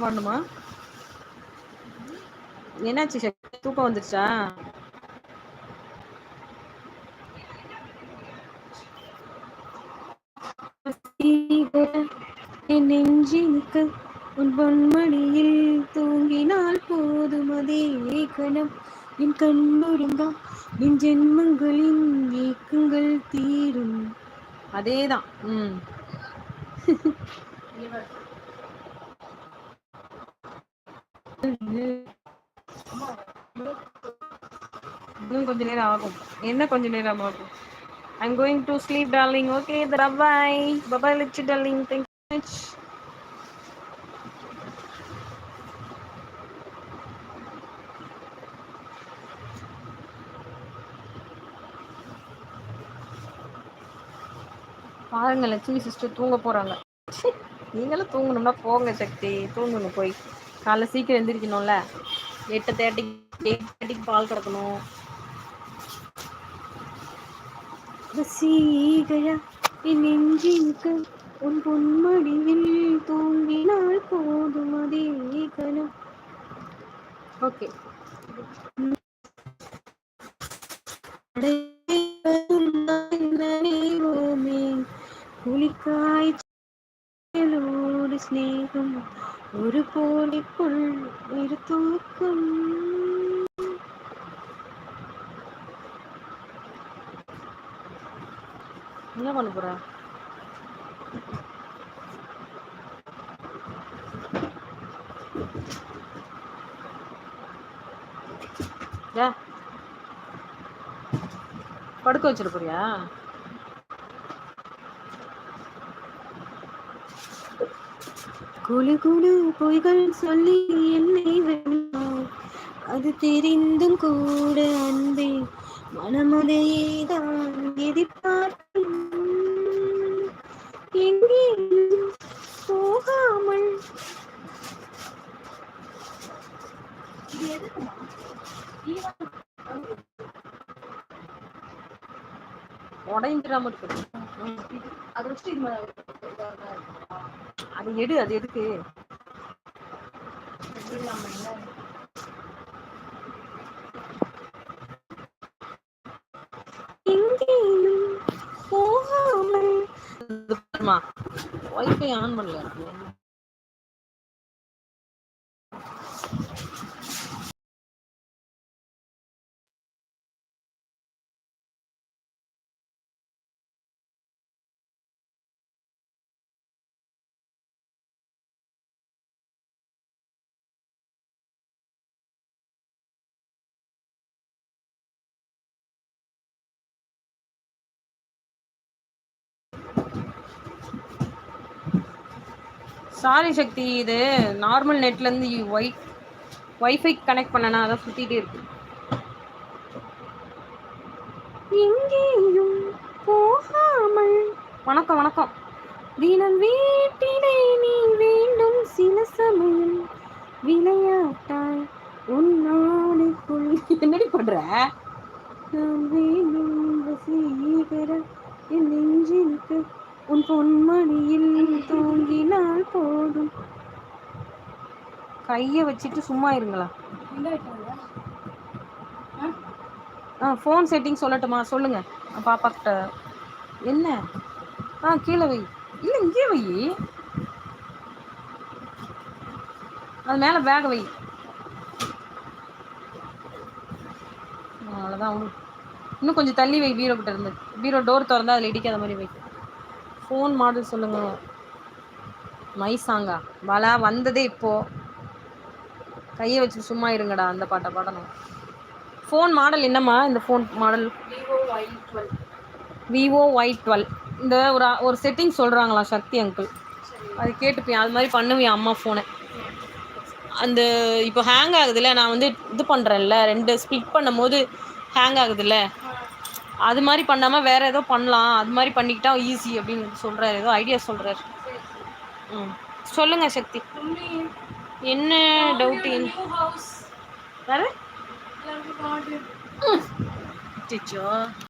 பாடணுமா? என்னாச்சு சக்தி, தூக்கம் வந்துருச்சா? என் நெஞ்சினுக்கு உன் பொன்மடியில் தூங்கினால் போதும் அதே கணம் என் கண்ணுறங்கா என் ஜென்மங்களின் ஏக்கங்கள் தீரும். அதேதான். இன்னும் கொஞ்ச நேரம் ஆகும். என்ன கொஞ்ச நேரம் ஆகும்? I'm going to sleep, darling. Okay, bye. Bye, little darling. Thank you so much. பாருங்க, லட்சுமி சிஸ்டர் தூங்க போறாங்க. நீங்களும் தூங்கணும்னா போங்க சக்தி, தூங்குங்க போய். காலைல சீக்கிரம் எந்திரிக்கணும்ல. 8:30 பால் கிடக்கணும். சீகையா என் நெஞ்சினுக்கு உன் பொன்மடியில் தூங்கினால் போதும் அதே கணம். ஓகே. குளிக்காய்ச்சலோடு ஸ்நேகம் ஒரு போலிக்குள் ஒரு தூக்கம். என்ன பண்ண போற? படுக்க வச்சிட போறியா? குழு குழு பொய்கள் சொல்லி என்னை வெல்லும், அது தெரிந்தும் கூட அன்பே மனமதையேதான் எதிர்பார்க்கும். எங்கே போகாமல் உடைஞ்சிடாம இருக்கு. அதை வச்சுட்டு அது எடு. அது எதுக்கு? போகாமல் வைஃபை ஆன் பண்ணல. சாரி சக்தி, இது நார்மல் நெட்ல இருந்து வைஃபை கனெக்ட் பண்ணனா அதான் சுத்திட்டே இருக்கு. எங்கேயும் போகாமல். வணக்கம் வணக்கம். தினம் வீட்டிலே நீ வேண்டும், சில சமயம் விளையாட்டாய் உன்னாடுக்குள். என்னடி பண்ற? நான் வேண்டும் வசீகர என் நெஞ்சினுக்கு உன் பொன்மணியில் தூங்கினால் போதும். கைய வச்சுட்டு சும்மா இருங்களா? ஃபோன் செட்டிங் சொல்லட்டுமா? சொல்லுங்க பாப்பாக்கிட்ட. என்ன? கீழே வை. இல்லை இங்கே வை. அது மேலே பேக் வை. அவ்வளோதான். இன்னும் கொஞ்சம் தள்ளி வை பீரோ கிட்ட இருந்து. பீரோ டோர் திறந்தா அதில் இடிக்காத மாதிரி வை. ஃபோன் மாடல் சொல்லுங்க. மைசாங்கா பாலா வந்ததே இப்போ. கையை வச்சு சும்மா இருங்கடா. அந்த பாட்டை பாடணும். ஃபோன் மாடல் என்னம்மா? இந்த ஃபோன் மாடல் விவோ Y12. இந்த ஒரு செட்டிங் சொல்கிறாங்களா சக்தி அங்கிள், அது கேட்டுப்பேன். அது மாதிரி பண்ணுவேன் அம்மா ஃபோனை. அந்த இப்போ ஹேங் ஆகுதுல்ல, நான் வந்து இது பண்ணுறேன்ல, 2 ஸ்பிளிட் பண்ணும் போது ஹேங் ஆகுதுல்ல, அது மாதிரி பண்ணாமல் வேறு ஏதோ பண்ணலாம். அது மாதிரி பண்ணிக்கிட்டா ஈஸி அப்படின்னு சொல்கிறார். ஏதோ ஐடியா சொல்கிறார். சொல்லுங்கள் சக்தி. என்ன டவுட்டு? வேறு